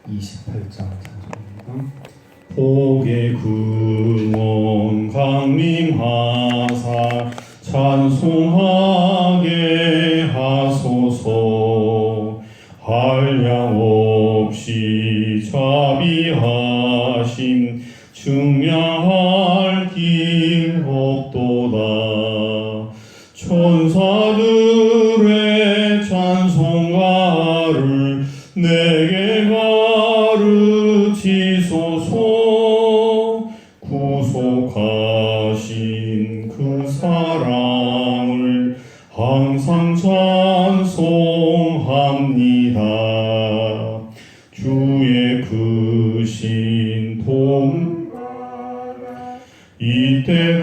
28장 찬송입니다. 복의 근원 강림하사 찬송하게 하소서. 한량 없이 자비하심 증량할 길 없도다. 천사들의 찬송가를 내게 가르치소서. 구속하신 그 사랑을 항상 찬송합니다. 주의 크신 동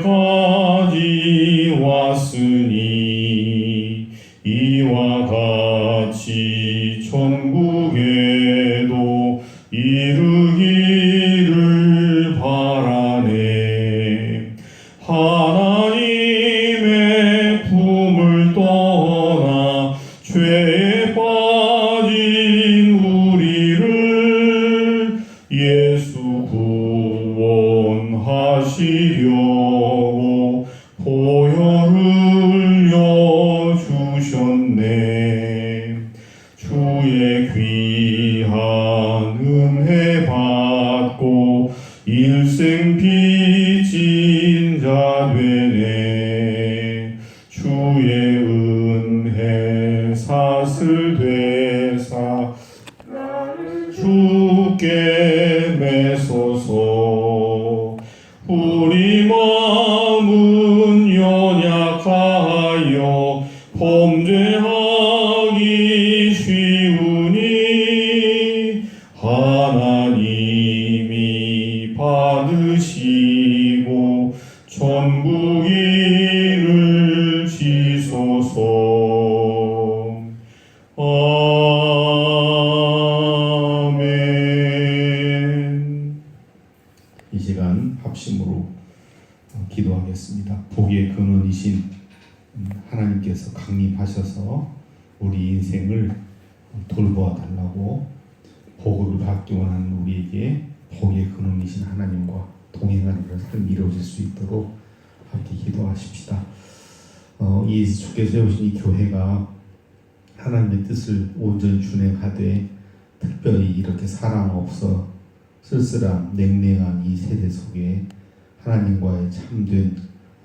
이때까지 왔으니 이와 같이 천국에도 이르기를 바라네. 하나님의 품을 떠나 죄에 빠진 우리를 예수 구원하시려고 보혈 흘려 주셨네. 주의 귀한 은혜 받고 일생 빚진 자 되네. 주의 은혜 사슬 되사 주께 매소서. 우리 마음은 연약하여 범죄하기 쉬우니 하나님이 받으시고 천국 이를 지소서. 아멘. 이 시간 합심으로 기도하겠습니다. 복의 근원이신 하나님께서 강림하셔서 우리 인생을 돌보아 달라고 복을 받기 원하는 우리에게 복의 근원이신 하나님과 동행하는 삶이 이루어질 수 있도록 함께 기도하십시다. 이 주께 세우신 이 교회가 하나님의 뜻을 온전히 준행하되 특별히 이렇게 사랑 없어 쓸쓸한 냉랭한 이 세대 속에 하나님과의 참된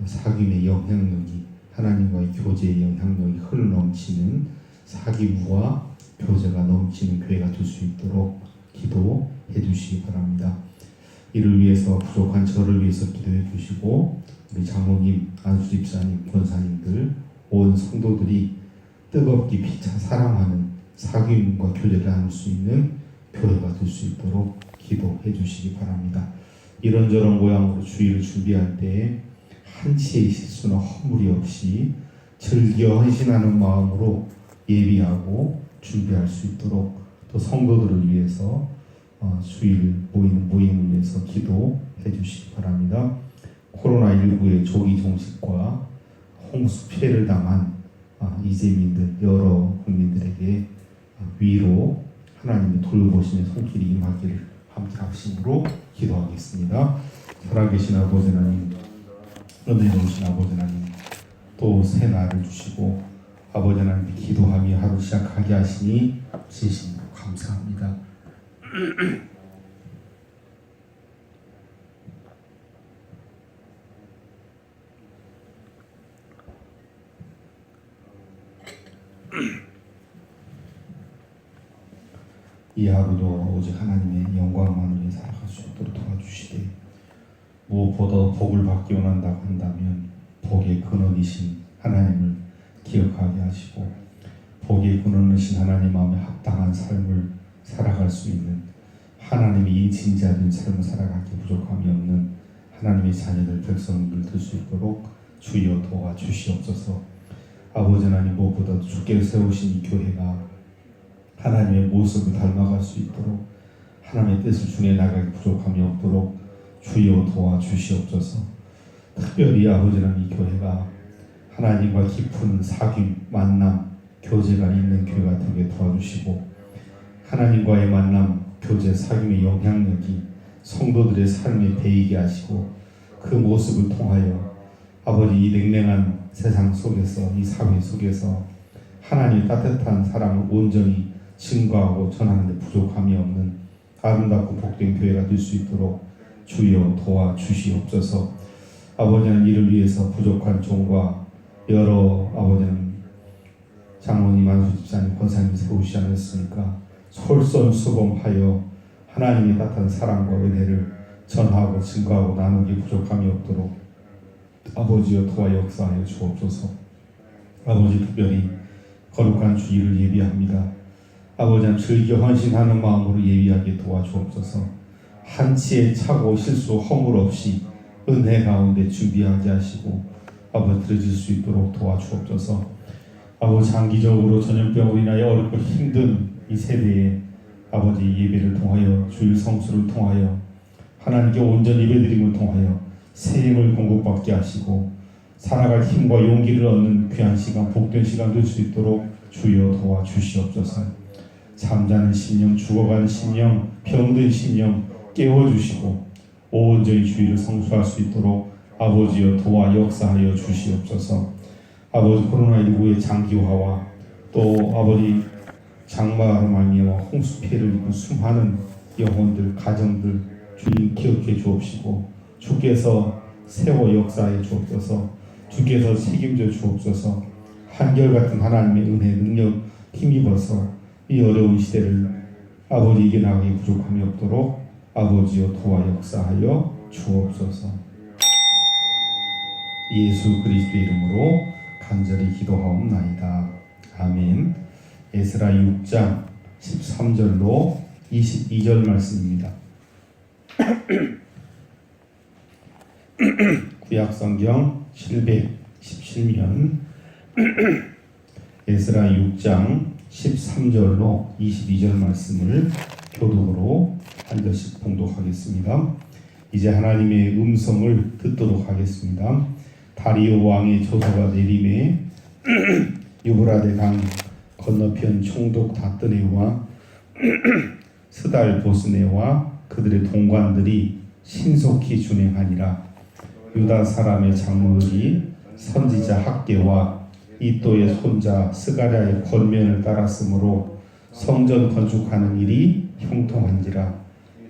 사귐의 영향력이, 하나님과의 교제의 영향력이 흘러넘치는 사귐과 교제가 넘치는 교회가 될 수 있도록 기도해 주시기 바랍니다. 이를 위해서 부족한 저를 위해서 기도해 주시고 우리 장로님, 안수집사님, 권사님들, 온 성도들이 뜨겁게 피차 사랑하는 사귐과 교제를 나눌 수 있는 교회가 될 수 있도록 기도해 주시기 바랍니다. 이런저런 모양으로 주일을 준비할 때 한치의 실수나 허물이 없이 즐겨 헌신하는 마음으로 예비하고 준비할 수 있도록 또 성도들을 위해서 주일 모임을 위해서 기도해 주시기 바랍니다. 코로나19의 조기 종식과 홍수 피해를 당한 이재민들 여러 국민들에게 위로 하나님의 돌보심의 손길이 임하기를 함께 합심으로 기도하겠습니다. 살아계신 아버지 하나님, 은혜 주신 아버지 하나님, 또 새 날을 주시고 아버지 하나님께 기도하며 하루 시작하게 하시니 진심으로 감사합니다. 이 하루도 오직 하나님의 영광만을 위해 살아갈 수 있도록 도와주시되 무엇보다 복을 받기 원한다고 한다면 복의 근원이신 하나님을 기억하게 하시고 복의 근원이신 하나님 마음에 합당한 삶을 살아갈 수 있는 하나님의 인친자된 삶을 살아가기 부족함이 없는 하나님의 자녀들 백성들 될 수 있도록 주여 도와주시옵소서. 아버지 하나님, 무엇보다도 주께서 세우신 이 교회가 하나님의 모습을 닮아갈 수 있도록 하나님의 뜻을 준해 나가기 부족함이 없도록 주여 도와주시옵소서. 특별히 아버지 하나님, 이 교회가 하나님과 깊은 사귐, 만남, 교제가 있는 교회가 되게 도와주시고 하나님과의 만남, 교제 사귐의 영향력이 성도들의 삶에 배이게 하시고 그 모습을 통하여 아버지 이 냉랭한 세상 속에서 이 사회 속에서 하나님의 따뜻한 사랑을 온전히 증거하고 전하는 데 부족함이 없는 아름답고 복된 교회가 될 수 있도록 주여 도와주시옵소서. 아버지는 이를 위해서 부족한 종과 여러 아버지는 장로님, 안수 집사님, 권사님 세우시지 않았습니까? 솔선수범하여 하나님의 따뜻한 사랑과 은혜를 전하고 증거하고 나누기 부족함이 없도록 아버지여 도와 역사하여 주옵소서. 아버지 특별히 거룩한 주일을 예비합니다. 아버지는 즐겨 헌신하는 마음으로 예비하게 도와주옵소서. 한치의 착오 실수 허물 없이 은혜 가운데 준비하게 하시고 아버지 들어질 수 있도록 도와주옵소서. 아버지 장기적으로 전염병으로 인하여 어렵고 힘든 이 세대에 아버지 예배를 통하여 주일 성수를 통하여 하나님께 온전히 예배드림을 통하여 새 힘을 공급받게 하시고 살아갈 힘과 용기를 얻는 귀한 시간, 복된 시간 될 수 있도록 주여 도와주시옵소서. 잠자는 심령, 죽어가는 심령, 병든 심령 깨워주시고 온전히 주일을 성수할 수 있도록 아버지여 도와 역사하여 주시옵소서. 아버지 코로나19의 장기화와 또 아버지 장마로 말미암아 홍수 피해를 입은 수많은 영혼들, 가정들 주님 기억해 주옵시고 주께서 세워 역사해 주옵소서. 주께서 책임져 주옵소서. 한결같은 하나님의 은혜, 능력 힘입어서 이 어려운 시대를 아버지 이겨나가기 부족함이 없도록 아버지여 도와 역사하여 주옵소서. 예수 그리스도의 이름으로 간절히 기도하옵나이다. 아멘. 에스라 6장 13절로 22절 말씀입니다. 구약성경 717면 에스라 6장 13절로 22절 말씀을 교독으로 한 절씩 봉독하겠습니다. 이제 하나님의 음성을 듣도록 하겠습니다. 다리오 왕의 조서가 내림에 유브라데 강 건너편 총독 다뜨네와 스달 보스네와 그들의 동관들이 신속히 준행하니라. 유다 사람의 장로들이 선지자 학개와 이또의 손자 스가랴의 권면을 따랐으므로 성전 건축하는 일이 형통한지라.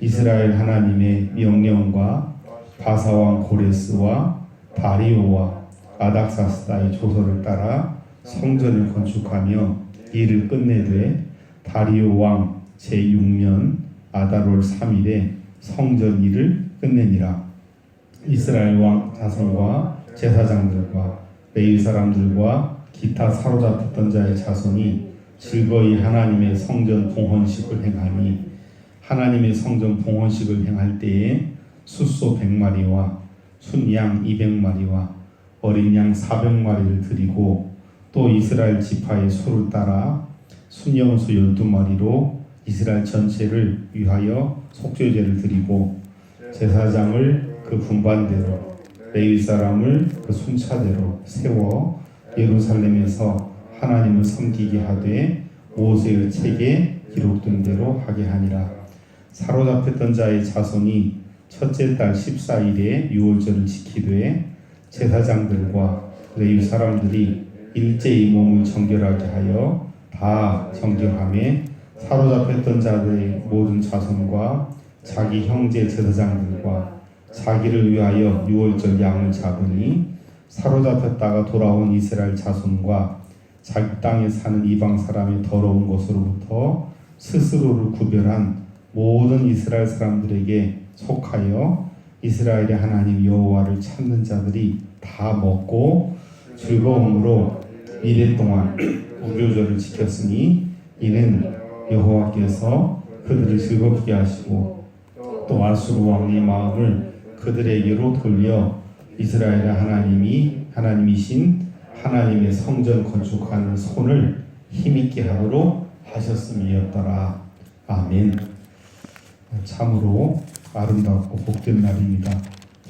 이스라엘 하나님의 명령과 바사왕 고레스와 다리오와 아닥사스다의 조서를 따라 성전을 건축하며 일을 끝내되 다리오 왕 제6년 아다롤 3일에 성전 일을 끝내니라. 이스라엘 왕 자손과 제사장들과 레위 사람들과 기타 사로잡혔던 자의 자손이 즐거이 하나님의 성전 봉헌식을 행하니 하나님의 성전 봉헌식을 행할 때에 숫소 100마리와 순양 200마리와 어린 양 400마리를 드리고 또 이스라엘 지파의 수를 따라 순염소 12마리로 이스라엘 전체를 위하여 속죄제를 드리고 제사장을 그 분반대로 레위 사람을 그 순차대로 세워 예루살렘에서 하나님을 섬기게 하되 모세의 책에 기록된 대로 하게 하니라. 사로잡혔던 자의 자손이 첫째 달 14일에 유월절을 지키되 제사장들과 레위 사람들이 일제히 몸을 정결하게 하여 다 정결함에 사로잡혔던 자들의 모든 자손과 자기 형제 제사장들과 자기를 위하여 유월절 양을 잡으니 사로잡혔다가 돌아온 이스라엘 자손과 자기 땅에 사는 이방 사람의 더러운 것으로부터 스스로를 구별한 모든 이스라엘 사람들에게 속하여 이스라엘의 하나님 여호와를 찾는 자들이 다 먹고 즐거움으로 이래 동안 무교절을 지켰으니 이는 여호와께서 그들을 즐겁게 하시고 또 아수르 왕의 마음을 그들에게로 돌려 이스라엘의 하나님이신 하나님의 성전 건축하는 손을 힘있게 하도록 하셨음이었더라. 아멘. 참으로 아름답고 복된 날입니다.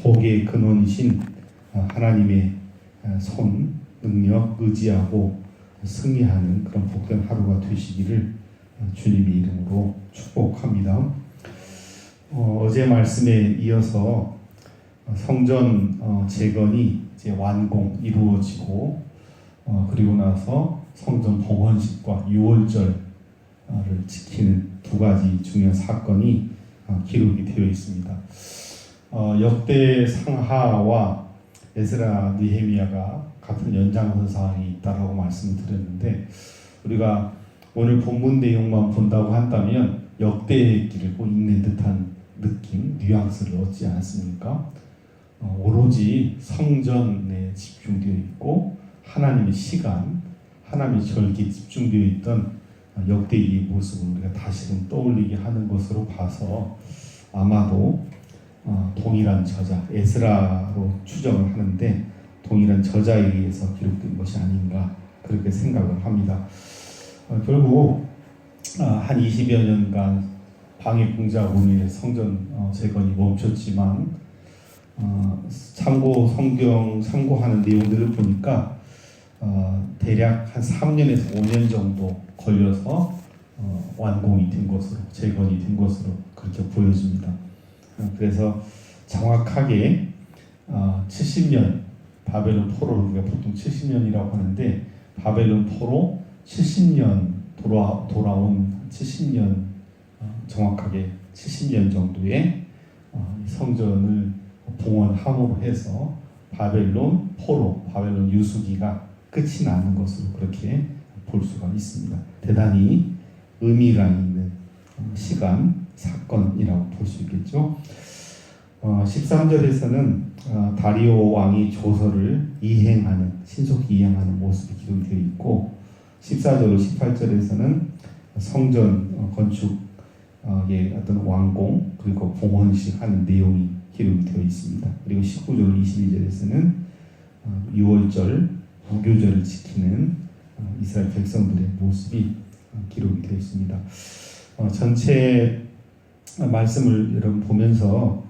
복의 근원이신 하나님의 손, 능력, 의지하고 승리하는 그런 복된 하루가 되시기를 주님의 이름으로 축복합니다. 어제 말씀에 이어서 성전 재건이 이제 완공 이루어지고 그리고 나서 성전 봉헌식과 유월절을 지키는 두 가지 중요한 사건이 기록이 되어 있습니다. 역대 상하와 에스라 느헤미야가 같은 연장선상이 있다라고 말씀을 드렸는데, 우리가 오늘 본문 내용만 본다고 한다면 역대의 길을 읽는 듯한 느낌, 뉘앙스를 얻지 않습니까? 오로지 성전에 집중되어 있고 하나님의 시간, 하나님의 절기에 집중되어 있던 역대의 모습을 우리가 다시금 떠올리게 하는 것으로 봐서 아마도 동일한 저자, 에스라로 추정을 하는데 동일한 저자에 의해서 기록된 것이 아닌가 그렇게 생각을 합니다. 결국 한 20여 년간 방해 공작으로 인해 성전 재건이 멈췄지만 성경 참고하는 내용들을 보니까 대략 한 3년에서 5년 정도 걸려서 완공이 된 것으로, 재건이 된 것으로 그렇게 보여집니다. 그래서 정확하게 70년, 바벨론 포로를 우리가 보통 70년이라고 하는데 바벨론 포로 70년 돌아온 70년, 정확하게 70년 정도의 성전을 봉헌함으로 해서 바벨론 포로, 바벨론 유수기가 끝이 나는 것으로 그렇게 볼 수가 있습니다. 대단히 의미가 있는 시간, 사건이라고 볼 수 있겠죠. 13절에서는 다리오 왕이 조서를 이행하는, 신속히 이행하는 모습이 기록되어 있고, 14절, 18절에서는 성전 건축의 어떤 완공 그리고 봉헌식 하는 내용이 기록이 되어 있습니다. 그리고 19절, 22절에서는 6월절 무교절을 지키는 이스라엘 백성들의 모습이 기록이 되어 있습니다. 전체 말씀을 여러분 보면서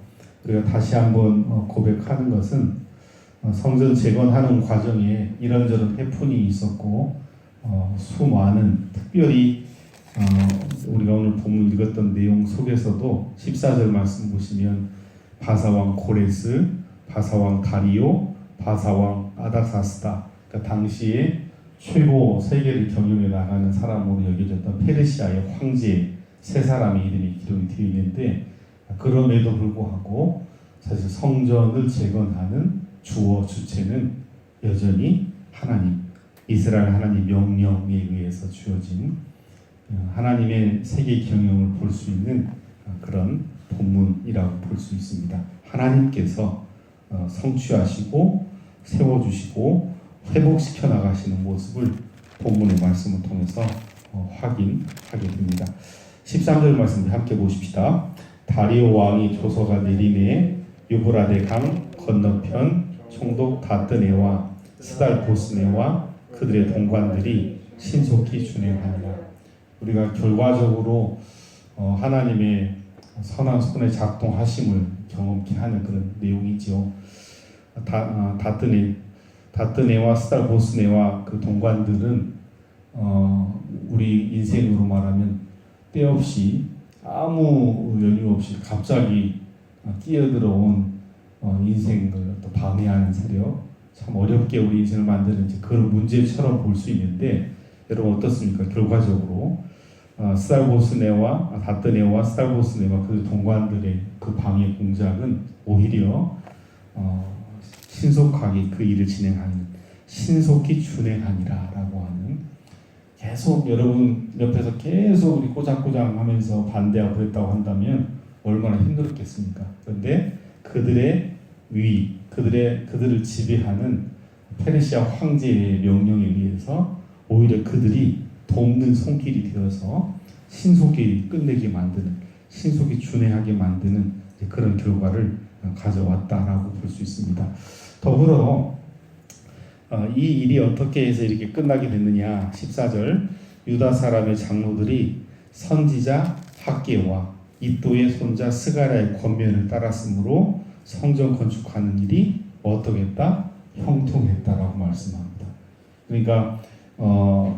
우리가 다시 한번 고백하는 것은 성전 재건하는 과정에 이런저런 해프닝이 있었고 수많은, 특별히 우리가 오늘 본문 읽었던 내용 속에서도 14절 말씀 보시면 바사왕 고레스, 바사왕 다리오, 바사왕 아닥사스다, 그러니까 당시에 최고 세계를 경영해 나가는 사람으로 여겨졌던 페르시아의 황제 세 사람의 이름이 기록이 되어 있는데, 그럼에도 불구하고 사실 성전을 재건하는 주어 주체는 여전히 하나님, 이스라엘 하나님 명령에 의해서 주어진 하나님의 세계 경영을 볼 수 있는 그런 본문이라고 볼 수 있습니다. 하나님께서 성취하시고 세워주시고 회복시켜 나가시는 모습을 본문의 말씀을 통해서 확인하게 됩니다. 13절 말씀 함께 보십시다. 다리오 왕이 조서가 내리매 유브라데 강 건너편 총독 다뜨네와 스달보스네와 그들의 동관들이 신속히 준행하니라. 우리가 결과적으로 하나님의 선한 손의 작동하심을 경험케 하는 그런 내용이죠. 다뜨네와 스달보스네와 그 동관들은 우리 인생으로 말하면 때없이 아무 연유 없이 갑자기 끼어들어온 인생을 또 방해하는 세력, 참 어렵게 우리 인생을 만드는 그런 문제처럼 볼 수 있는데, 여러분 어떻습니까? 결과적으로 다뜨네와 스달보스네와 그 동관들의 그 방해 공작은 오히려 신속하게 그 일을 진행하는, 신속히 준행하니라라고 하는, 계속 여러분 옆에서 계속 우리 꼬장꼬장 하면서 반대하고 그랬다고 한다면 얼마나 힘들었겠습니까? 그런데 그들의 그들을 지배하는 페르시아 황제의 명령에 의해서 오히려 그들이 돕는 손길이 되어서 신속히 끝내게 만드는, 신속히 준행하게 만드는 그런 결과를 가져왔다라고 볼 수 있습니다. 더불어 이 일이 어떻게 해서 이렇게 끝나게 됐느냐. 14절, 유다 사람의 장로들이 선지자 학개와 이또의 손자 스가랴의 권면을 따랐으므로 성전 건축하는 일이 어떻게 했다? 형통했다라고 말씀합니다. 그러니까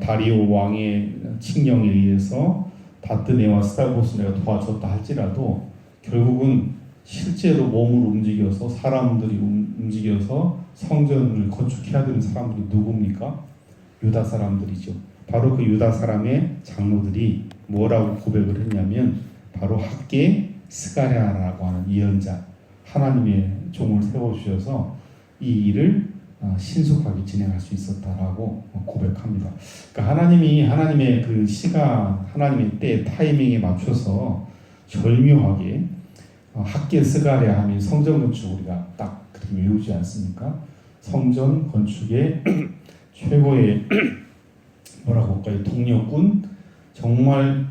다리오 왕의 칙령에 의해서 다트네와 스타보스네가 도와줬다 할지라도 결국은 실제로 몸을 움직여서 사람들이 움직여서 성전을 건축해야 되는 사람들이 누굽니까? 유다 사람들이죠. 바로 그 유다 사람의 장로들이 뭐라고 고백을 했냐면 바로 학계 스가랴라고 하는 예언자, 하나님의 종을 세워주셔서 이 일을 신속하게 진행할 수 있었다라고 고백합니다. 그러니까 하나님의 그 시간, 하나님의 때 타이밍에 맞춰서 절묘하게 학계 스가랴 하면 성전 건축 우리가 딱 그렇게 외우지 않습니까? 성전 건축의 최고의 뭐라고 할까요? 동력군, 정말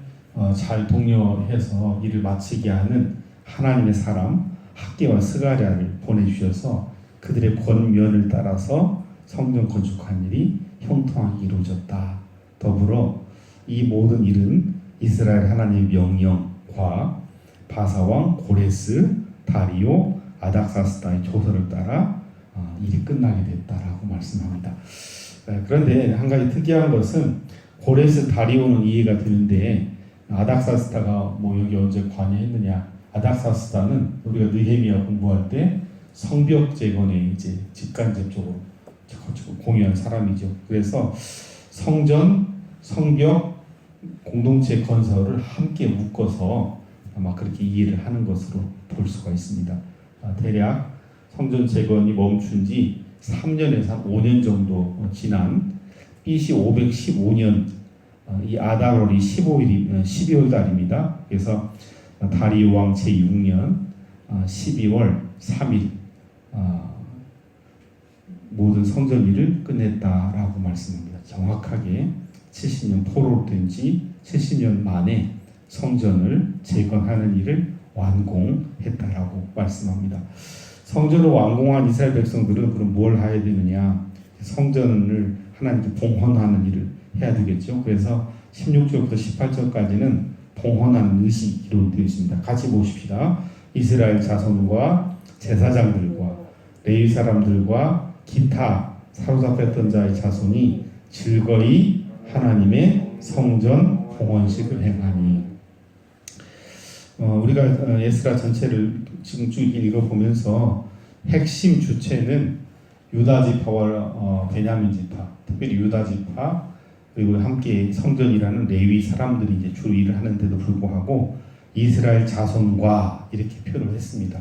잘 독려해서 일을 마치게 하는 하나님의 사람 학계와 스가랴를 보내주셔서 그들의 권면을 따라서 성전 건축한 일이 형통하게 이루어졌다. 더불어 이 모든 일은 이스라엘 하나님의 명령과 바사왕 고레스, 다리오, 아닥사스다의 조서를 따라 일이 끝나게 됐다라고 말씀합니다. 그런데 한 가지 특이한 것은 고레스, 다리오는 이해가 되는데 아닥사스다가 뭐 여기 언제 관여했느냐? 아닥사스다는 우리가 느헤미야 공부할 때 성벽 재건에 이제 직간접적으로 공유한 사람이죠. 그래서 성전, 성벽, 공동체 건설을 함께 묶어서 아마 그렇게 이해를 하는 것으로 볼 수가 있습니다. 대략 성전 재건이 멈춘 지 3년에서 5년 정도 지난 BC 515년 이 아달월이 12월 달입니다. 그래서 다리오 왕 제6년 12월 3일 모든 성전 일을 끝냈다라고 말씀합니다. 정확하게 70년 포로로 된 지 70년 만에 성전을 재건하는 일을 완공했다라고 말씀합니다. 성전을 완공한 이스라엘 백성들은 그럼 뭘 해야 되느냐? 성전을 하나님께 봉헌하는 일을 해야 되겠죠. 그래서 16절부터 18절까지는 봉헌하는 의식으로 되어 있습니다. 같이 보십시다. 이스라엘 자손과 제사장들과 레위 사람들과 기타 사로잡혔던 자의 자손이 즐거이 하나님의 성전 봉헌식을 행하니. 우리가 에스라 전체를 지금 쭉 읽어보면서 핵심 주체는 유다 지파와 베냐민 지파, 특별히 유다 지파 그리고 함께 성전이라는 레위 사람들이 이제 주로 일을 하는데도 불구하고 이스라엘 자손과 이렇게 표현을 했습니다.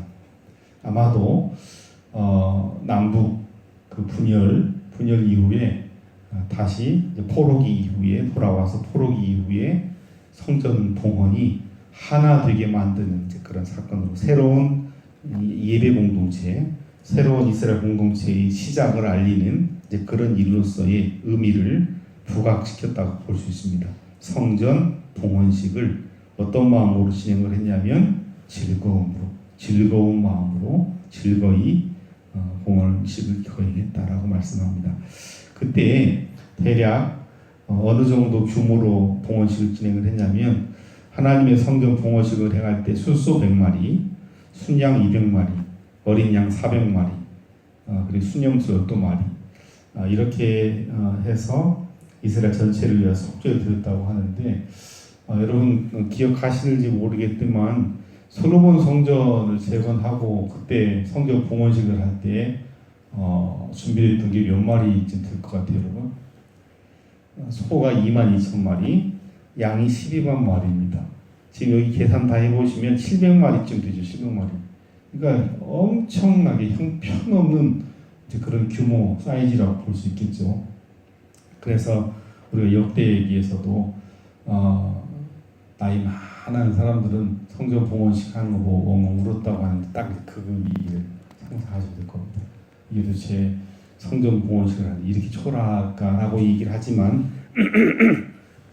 아마도 남북 그 분열 이후에 다시 포로기 이후에 돌아와서 포로기 이후에 성전 봉헌이 하나 되게 만드는 이제 그런 사건으로 새로운 예배 공동체, 새로운 이스라엘 공동체의 시작을 알리는 이제 그런 일로서의 의미를 부각시켰다고 볼 수 있습니다. 성전 봉헌식을 어떤 마음으로 진행을 했냐면 즐거운 마음으로 즐거이 봉헌식을 거행했다라고 말씀합니다. 그때 대략 어느 정도 규모로 봉헌식을 진행을 했냐면 하나님의 성전 봉헌식을 행할 때 순소 100마리, 순양 200마리, 어린 양 400마리, 그리고 순염소 12마리 이렇게 해서 이스라엘 전체를 위해서 속죄를 드렸다고 하는데 여러분 기억하시는지 모르겠지만 솔로몬 성전을 재건하고 그때 성전 봉헌식을 할 때 준비했던 게 몇 마리쯤 될 것 같아요, 여러분? 소가 22,000마리, 양이 12만 마리입니다. 지금 여기 계산 다 해보시면 700마리쯤 되죠, 700마리. 그러니까 엄청나게 형편없는 그런 규모, 사이즈라고 볼 수 있겠죠. 그래서 우리가 역대기에서도 나이 많은 사람들은 성전 봉헌식 하는 거 보고 엉엉 울었다고 하는데 딱 그 의미를 상상하셔야 될 겁니다. 이게 도대체 성전 봉헌식을 하는데 이렇게 초라할까라고 얘기를 하지만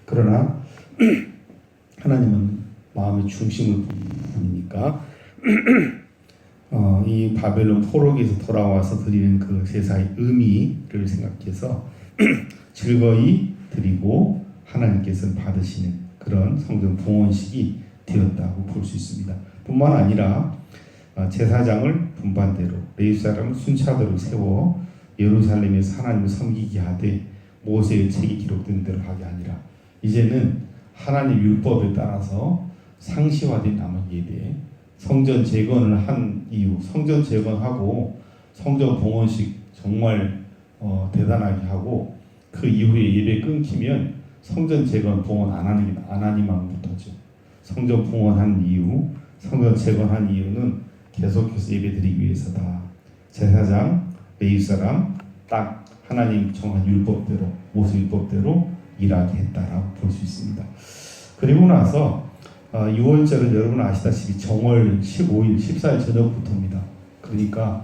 그러나 하나님은 마음의 중심을 보니까 이 바벨론 포로기에서 돌아와서 드리는 그 제사의 의미를 생각해서 즐거이 드리고 하나님께서는 받으시는 그런 성전 봉헌식이 되었다고 볼 수 있습니다. 뿐만 아니라 제사장을 분반대로 레위 사람을 순차대로 세워 예루살렘에서 하나님을 섬기게 하되 모세의 책이 기록된 대로 하게 아니라 이제는 하나님 율법에 따라서 상시화된 남은 예배, 성전 재건을 한 이후, 성전 재건하고 성전 봉헌식 정말 대단하게 하고, 그 이후에 예배 끊기면 성전 재건 봉헌 안 하니만부터죠. 성전 봉헌한 이후, 성전 재건한 이유는 계속해서 예배드리기 위해서다. 제사장, 레위 사람 딱 하나님 정한 율법대로, 모세 율법대로 일하게 했다라고 볼 수 있습니다. 그리고 나서 6월절은 여러분 아시다시피 정월 15일, 14일 저녁부터입니다. 그러니까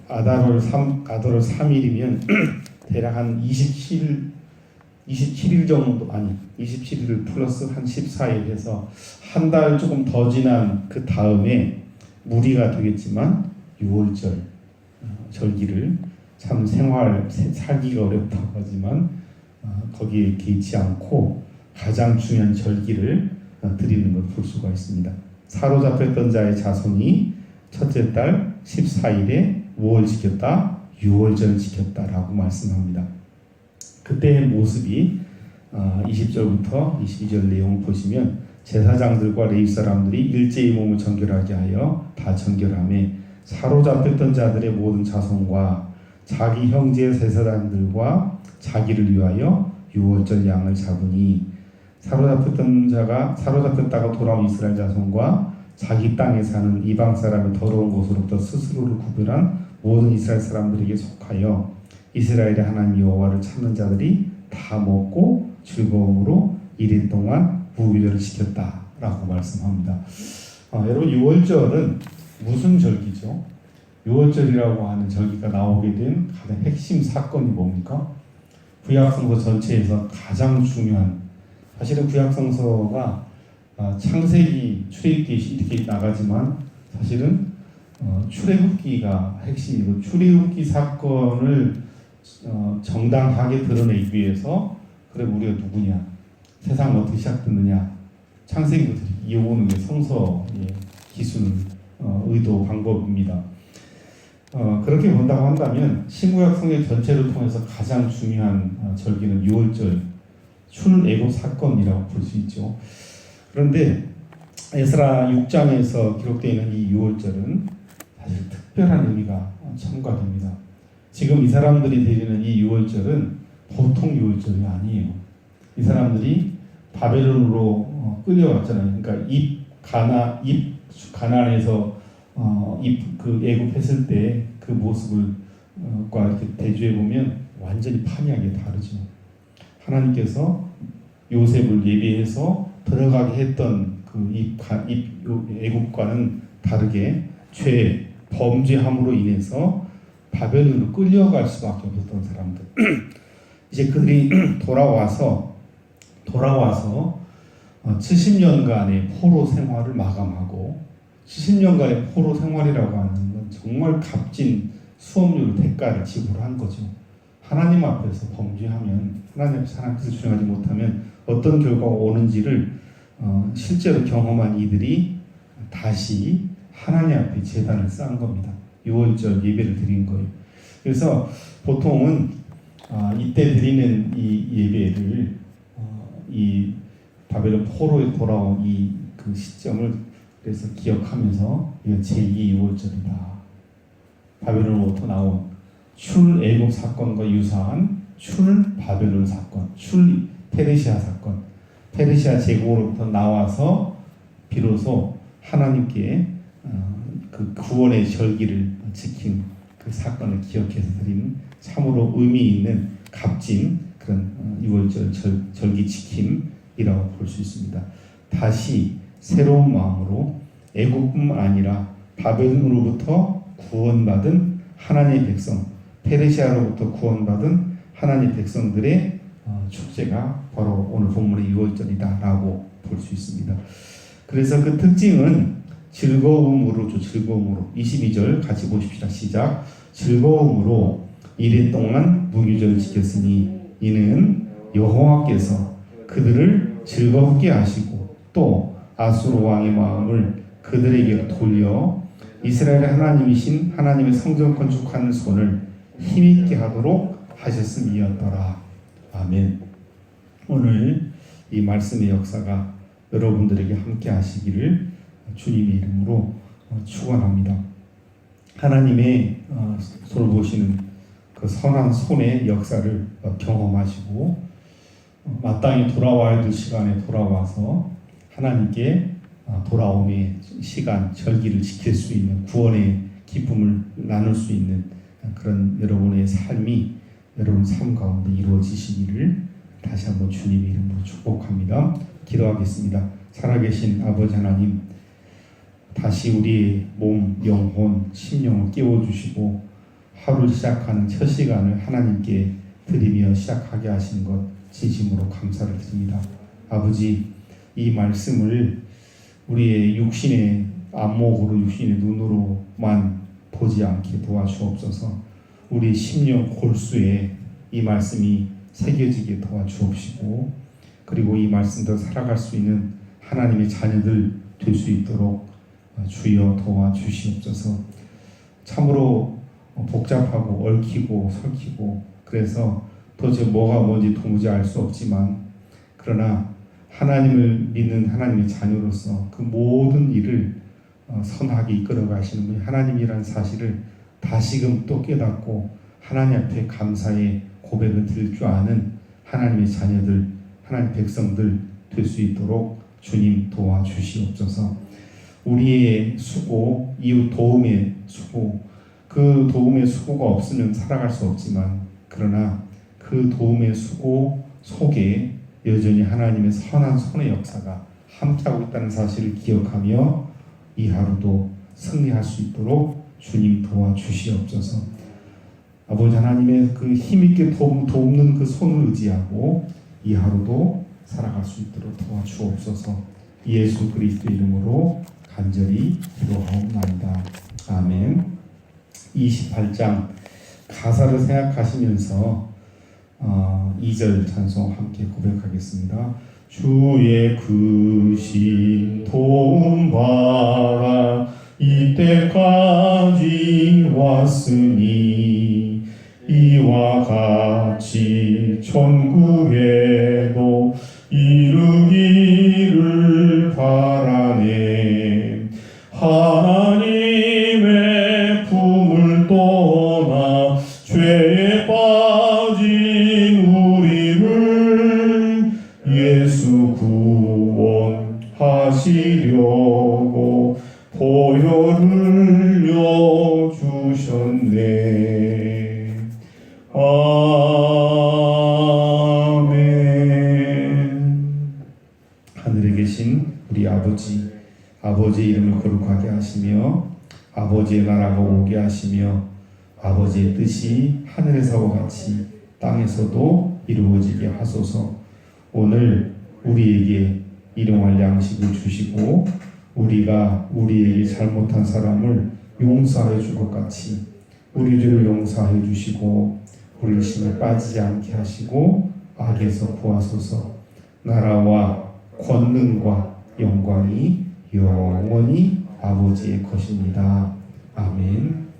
아달월 3일이면 대략 한 27일 정도, 아니 27일 플러스 한 14일 해서 한 달 조금 더 지난 그 다음에 무리가 되겠지만 6월절 절기를 참 살기가 어렵다고 하지만 거기에 개의치 않고 가장 중요한 절기를 드리는 걸 볼 수가 있습니다. 사로잡혔던 자의 자손이 첫째 달 14일에 무엇을 지켰다? 6월절을 지켰다라고 말씀합니다. 그때의 모습이 20절부터 22절 내용을 보시면 제사장들과 레위 사람들이 일제히 몸을 정결하게 하여 다 정결함에 사로잡혔던 자들의 모든 자손과 자기 형제 제사장들과 자기를 위하여 6월절 양을 잡으니, 사로잡혔다가 돌아온 이스라엘 자손과 자기 땅에 사는 이방 사람의 더러운 곳으로부터 스스로를 구별한 모든 이스라엘 사람들에게 속하여 이스라엘의 하나님 여호와를 찾는 자들이 다 먹고 즐거움으로 1일 동안 무교절을 지켰다라고 말씀합니다. 여러분 6월절은 무슨 절기죠? 6월절이라고 하는 절기가 나오게 된 가장 핵심 사건이 뭡니까? 구약성서 전체에서 가장 중요한, 사실은 구약성서가 창세기, 출애굽기 이렇게 나가지만 사실은 출애굽기가 핵심이고, 출애굽기 사건을 정당하게 드러내기 위해서 그래 우리가 누구냐, 세상 어떻게 시작됐느냐, 창세기부터 이어오는 게 성서의 기준, 의도, 방법입니다. 그렇게 본다고 한다면 신구약 성경 전체를 통해서 가장 중요한 절기는 6월절 출애굽 사건이라고 볼 수 있죠. 그런데 에스라 6장에서 기록되어 있는 이 6월절은 사실 특별한 의미가 첨가됩니다. 지금 이 사람들이 드리는 이 6월절은 보통 6월절이 아니에요. 이 사람들이 바벨론으로 끌려왔잖아요. 그러니까 가나안에서 그 애굽했을 때 그 모습과 이렇게 대조해 보면 완전히 판이하게 다르죠. 하나님께서 요셉을 예비해서 들어가게 했던 그 애굽과는 다르게 범죄함으로 인해서 바벨론으로 끌려갈 수밖에 없었던 사람들. 이제 그들이 돌아와서 70년간의 포로 생활을 마감하고, 70년간의 포로 생활이라고 하는 건 정말 값진 수업료를 대가를 지불한 거죠. 하나님 앞에서 범죄하면, 하나님 앞에서 하나님께서 준행하지 못하면 어떤 결과가 오는지를 실제로 경험한 이들이 다시 하나님 앞에 제단을 쌓은 겁니다. 6월절 예배를 드린 거예요. 그래서 보통은 이때 드리는 이 예배를 이 바벨론 포로에 돌아온 그 시점을 그래서 기억하면서 이거 제2 6월절이다. 바벨론으로부터 나온 출애굽 사건과 유사한 출바벨론 사건, 출페르시아 사건, 페르시아 제국으로부터 나와서 비로소 하나님께 그 구원의 절기를 지킨 그 사건을 기억해서 드리는 참으로 의미 있는 값진 그런 6월절 절기 지킴이라고 볼 수 있습니다. 다시 새로운 마음으로 애국뿐만 아니라 바벨론으로부터 구원받은 하나님의 백성, 페르시아로부터 구원받은 하나님의 백성들의 축제가 바로 오늘 본문의 6월절이다라고 볼 수 있습니다. 그래서 그 특징은 즐거움으로죠. 즐거움으로. 22절 같이 보십시다. 시작. 즐거움으로 1일 동안 무교절을 지켰으니 이는 여호와께서 그들을 즐겁게 하시고 또 아수르 왕의 마음을 그들에게 돌려 이스라엘의 하나님이신 하나님의 성전 건축하는 손을 힘있게 하도록 하셨음이었더라. 아멘. 오늘 이 말씀의 역사가 여러분들에게 함께 하시기를 주님의 이름으로 축원합니다. 하나님의 돌보시는 그 선한 손의 역사를 경험하시고 마땅히 돌아와야 될 시간에 돌아와서 하나님께 돌아옴의 시간, 절기를 지킬 수 있는 구원의 기쁨을 나눌 수 있는 그런 여러분의 삶이 여러분 삶 가운데 이루어지시기를 다시 한번 주님의 이름으로 축복합니다. 기도하겠습니다. 살아계신 아버지 하나님, 다시 우리의 몸, 영혼, 심령을 깨워주시고 하루를 시작하는 첫 시간을 하나님께 드리며 시작하게 하신 것 진심으로 감사를 드립니다. 아버지, 이 말씀을 우리의 육신의 안목으로, 육신의 눈으로만 보지 않게 도와주옵소서. 우리 심령 골수에 이 말씀이 새겨지게 도와주옵시고, 그리고 이 말씀대로 살아갈 수 있는 하나님의 자녀들 될 수 있도록 주여 도와주시옵소서. 참으로 복잡하고 얽히고 설키고 그래서 도대체 뭐가 뭔지 도무지 알 수 없지만, 그러나 하나님을 믿는 하나님의 자녀로서 그 모든 일을 선하게 이끌어 가시는 분이 하나님이라는 사실을 다시금 또 깨닫고 하나님 앞에 감사의 고백을 드릴 줄 아는 하나님의 자녀들, 하나님 백성들 될 수 있도록 주님 도와주시옵소서. 우리의 수고, 이웃 도움의 수고, 그 도움의 수고가 없으면 살아갈 수 없지만, 그러나 그 도움의 수고 속에 여전히 하나님의 선한 손의 역사가 함께하고 있다는 사실을 기억하며 이 하루도 승리할 수 있도록 주님 도와주시옵소서. 아버지 하나님의 그 힘있게 돕는 그 손을 의지하고 이 하루도 살아갈 수 있도록 도와주옵소서. 예수 그리스도 이름으로 간절히 기도하옵나이다. 아멘. 28장 가사를 생각하시면서 2절 찬송 함께 고백하겠습니다. 주의 크신 도움받아 이때까지 왔으니 이와 같이 천국에도 이르기를 바라네. 하나님의 품을 떠나 죄에 빠진 우리를 예수 구원하시려고 보혈을 흘려주셨네. 아멘. 하늘에 계신 우리 아버지의 이름을 거룩하게 하시며 아버지의 나라가 오게 하시며 아버지의 뜻이 하늘에서와 같이 땅에서도 이루어지게 하소서. 오늘 우리에게 일용할 양식을 주시고 우리가 우리에게 잘못한 사람을 용서해 줄 것 같이 우리를 용서해 주시고 우리 심에 빠지지 않게 하시고 악에서 구하소서. 나라와 권능과 영광이 영원히 아버지의 것입니다. 아멘.